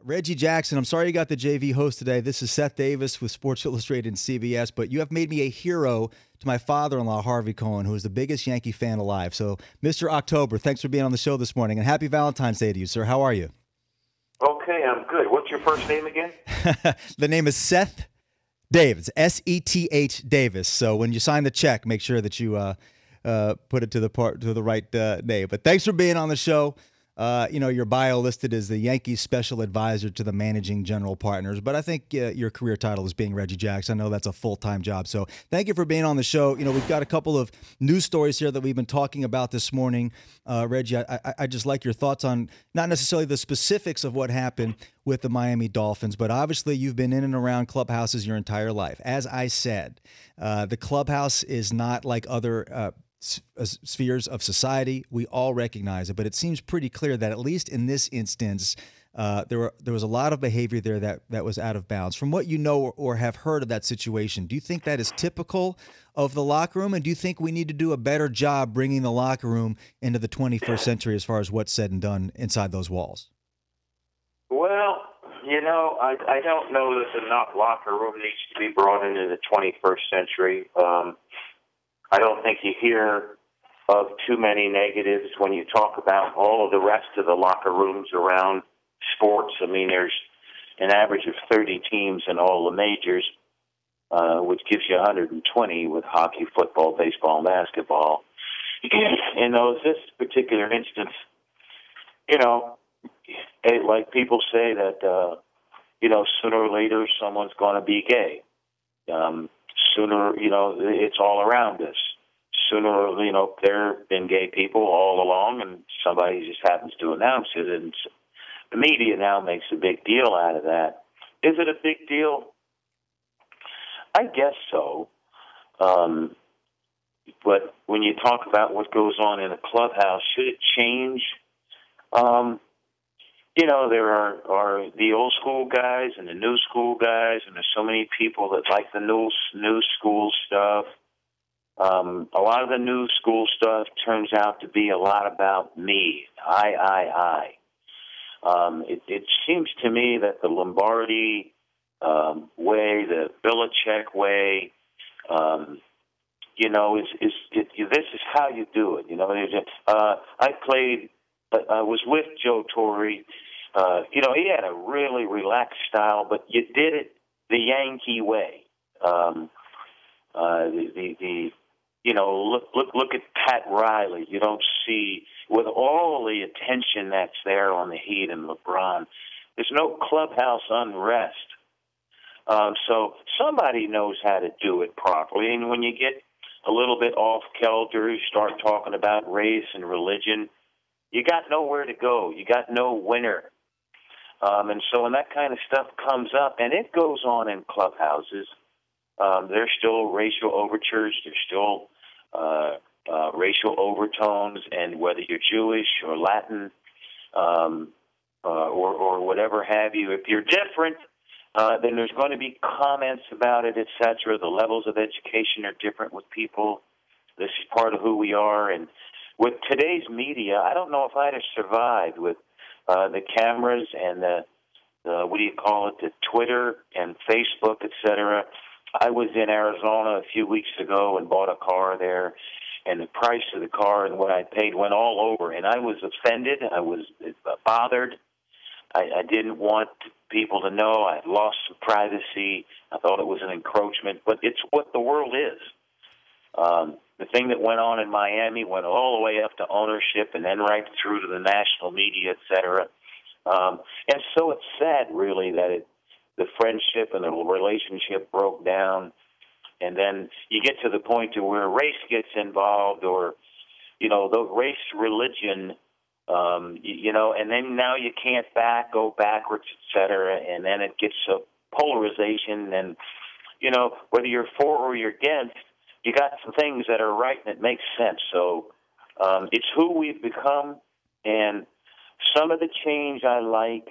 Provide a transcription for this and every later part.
Reggie Jackson, I'm sorry you got the JV host today. This is Seth Davis with Sports Illustrated and CBS, but you have made me a hero to my father-in-law, Harvey Cohen, who is the biggest Yankee fan alive. So, Mr. October, thanks for being on the show this morning, and happy Valentine's Day to you, sir. How are you? Okay, I'm good. What's your first name again? The name is Seth Davis, Seth Davis. So when you sign the check, make sure that you put it to the right name. But thanks for being on the show. Your bio listed as the Yankees special advisor to the managing general partners, but I think your career title is being Reggie Jackson. I know that's a full-time job. So thank you for being on the show. We've got a couple of news stories here that we've been talking about this morning. Reggie, I just like your thoughts on not necessarily the specifics of what happened with the Miami Dolphins, but obviously you've been in and around clubhouses your entire life. As I said, the clubhouse is not like other spheres of society. We all recognize it, but it seems pretty clear that at least in this instance, there was a lot of behavior there that was out of bounds. From what you know or have heard of that situation, do you think that is typical of the locker room, and do you think we need to do a better job bringing the locker room into the 21st century as far as what's said and done inside those walls? Well, I don't know that the locker room needs to be brought into the 21st century. I don't think you hear of too many negatives when you talk about all of the rest of the locker rooms around sports. I mean, there's an average of 30 teams in all the majors, which gives you 120 with hockey, football, baseball, and basketball. In this particular instance, like people say that, sooner or later someone's going to be gay. Sooner, it's all around us. Sooner, there have been gay people all along, and somebody just happens to announce it, and the media now makes a big deal out of that. Is it a big deal? I guess so. But when you talk about what goes on in a clubhouse, should it change? There are the old school guys and the new school guys, and there's so many people that like the new school stuff. A lot of the new school stuff turns out to be a lot about me. I. It seems to me that the Lombardi way, the Belichick way, this is how you do it. I was with Joe Torre. He had a really relaxed style, but you did it the Yankee way. Look at Pat Riley. You don't see, with all the attention that's there on the Heat and LeBron, there's no clubhouse unrest. So somebody knows how to do it properly. And when you get a little bit off kilter, you start talking about race and religion, you got nowhere to go. You got no winner. And so when that kind of stuff comes up, and it goes on in clubhouses, there's still racial overtures, there's still racial overtones, and whether you're Jewish or Latin or whatever have you, if you're different, then there's going to be comments about it, etc. The levels of education are different with people. This is part of who we are. And with today's media, I don't know if I'd have survived with the cameras and the Twitter and Facebook, etc. I was in Arizona a few weeks ago and bought a car there, and the price of the car and what I paid went all over, and I was offended. I was bothered. I didn't want people to know. I lost some privacy. I thought it was an encroachment, but it's what the world is. The thing that went on in Miami went all the way up to ownership and then right through to the national media, et cetera. And so it's sad, really, that the friendship and the relationship broke down, and then you get to the point to where race gets involved, or the race, religion, and then now you can't go backwards, et cetera, and then it gets a polarization, and whether you're for or you're against, you got some things that are right and it makes sense. So it's who we've become, and some of the change I like,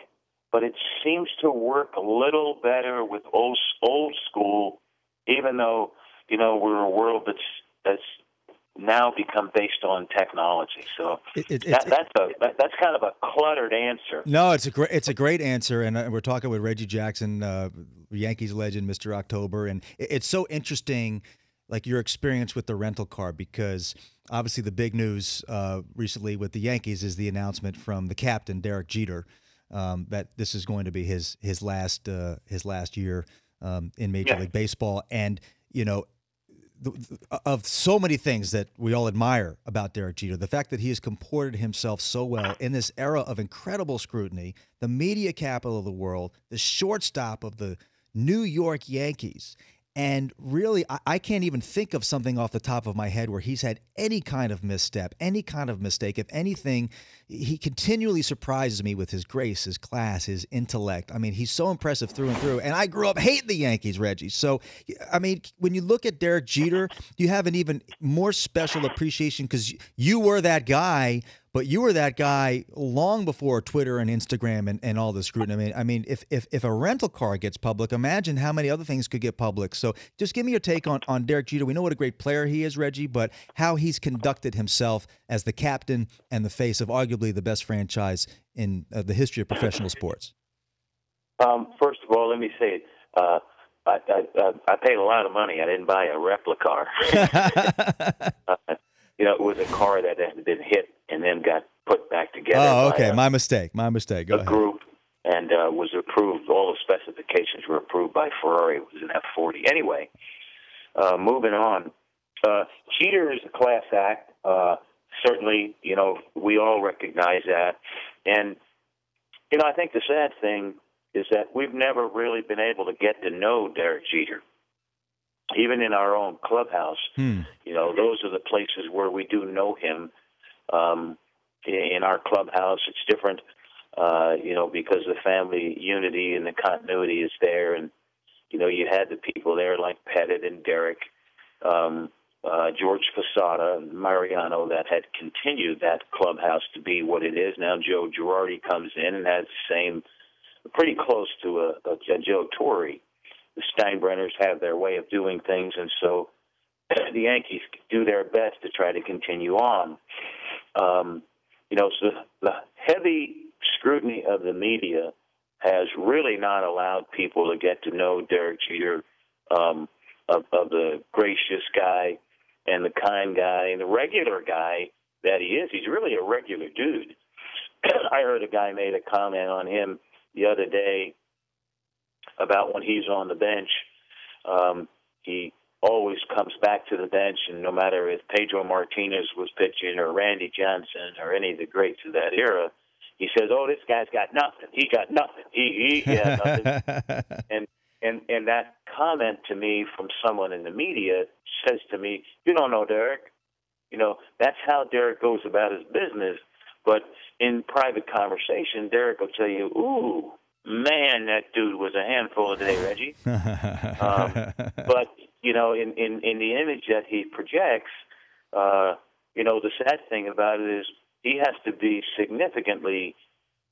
but it seems to work a little better with old school, even though we're a world that's now become based on technology. So that's kind of a cluttered answer. No, it's a great answer, and we're talking with Reggie Jackson, Yankees legend, Mr. October, and it's so interesting, like your experience with the rental car, because obviously the big news recently with the Yankees is the announcement from the captain Derek Jeter that this is going to be his last year in Major League Baseball, and of so many things that we all admire about Derek Jeter, the fact that he has comported himself so well in this era of incredible scrutiny, the media capital of the world, the shortstop of the New York Yankees. And really, I can't even think of something off the top of my head where he's had any kind of misstep, any kind of mistake. If anything, he continually surprises me with his grace, his class, his intellect. I mean, he's so impressive through and through. And I grew up hating the Yankees, Reggie. So, I mean, when you look at Derek Jeter, you have an even more special appreciation because you were that guy. But you were that guy long before Twitter and Instagram and all the scrutiny. I mean, if a rental car gets public, imagine how many other things could get public. So just give me your take on Derek Jeter. We know what a great player he is, Reggie, but how he's conducted himself as the captain and the face of arguably the best franchise in the history of professional sports. First of all, let me say I paid a lot of money. I didn't buy a replica car. It was a car that had been hit and then got put back together. Oh, okay. My mistake. Go ahead. Group, and was approved. All the specifications were approved by Ferrari. It was an F40. Anyway, moving on. Jeter is a class act. Certainly, we all recognize that. And, I think the sad thing is that we've never really been able to get to know Derek Jeter. Even in our own clubhouse, those are the places where we do know him. In our clubhouse, it's different, because the family unity and the continuity is there. And, you had the people there like Pettit and Derek, George Posada, and Mariano that had continued that clubhouse to be what it is. Now Joe Girardi comes in and has the same, pretty close to a Joe Torre. The Steinbrenners have their way of doing things, and so the Yankees do their best to try to continue on. So the heavy scrutiny of the media has really not allowed people to get to know Derek Jeter, of the gracious guy and the kind guy and the regular guy that he is. He's really a regular dude. I heard a guy made a comment on him the other day about when he's on the bench. He always comes back to the bench, and no matter if Pedro Martinez was pitching or Randy Johnson or any of the greats of that era, he says, "Oh, this guy's got nothing. He got nothing. He got nothing." And that comment to me from someone in the media says to me, "You don't know Derek. That's how Derek goes about his business." But in private conversation, Derek will tell you, "Ooh, man, that dude was a handful today, Reggie." But in the image that he projects, the sad thing about it is he has to be significantly,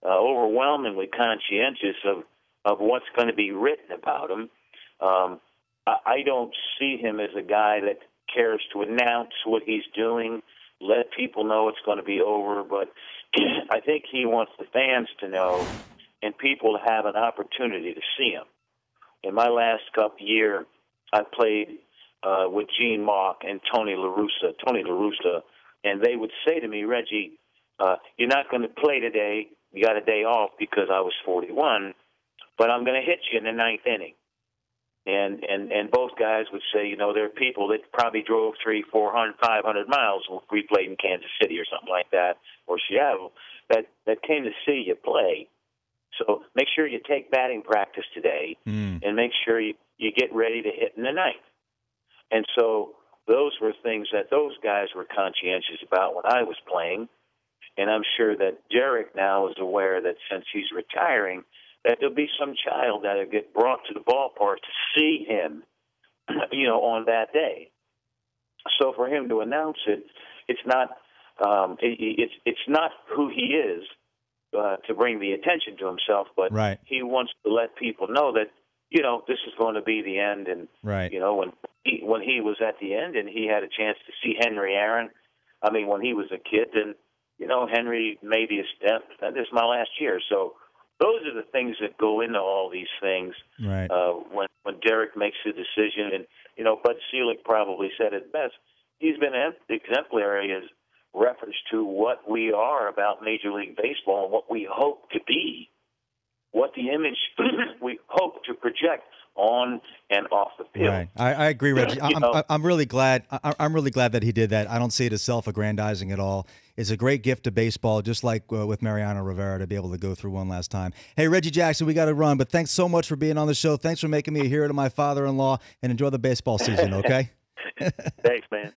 overwhelmingly conscientious of what's going to be written about him. I don't see him as a guy that cares to announce what he's doing, let people know it's going to be over, but I think he wants the fans to know and people to have an opportunity to see him. In my last cup year, I played with Gene Mauch and Tony La Russa, and they would say to me, "Reggie, you're not going to play today. You got a day off," because I was 41, "but I'm going to hit you in the ninth inning." And both guys would say, there are people that probably drove 300, 400, 500 miles when we played in Kansas City or something like that, or Seattle, that came to see you play. So make sure you take batting practice today, and make sure you get ready to hit in the ninth. And so those were things that those guys were conscientious about when I was playing. And I'm sure that Derek now is aware that since he's retiring, that there'll be some child that'll get brought to the ballpark to see him, on that day. So for him to announce it, it's not it's not who he is to bring the attention to himself, but right. He wants to let people know that this is going to be the end. And, Right. when he was at the end and he had a chance to see Henry Aaron, I mean, when he was a kid, then, Henry made his step. This is my last year. So those are the things that go into all these things. Right. When Derek makes a decision, and, Bud Selig probably said it best. He's been exemplary as reference to what we are about Major League Baseball and what we hope to be, what the image we hope to project on and off the field. Right. I agree, Reggie. I'm really glad. I'm really glad that he did that. I don't see it as self-aggrandizing at all. It's a great gift to baseball, just like with Mariano Rivera, to be able to go through one last time. Hey, Reggie Jackson, we got to run, but thanks so much for being on the show. Thanks for making me a hero to my father-in-law, and enjoy the baseball season, okay? Thanks, man.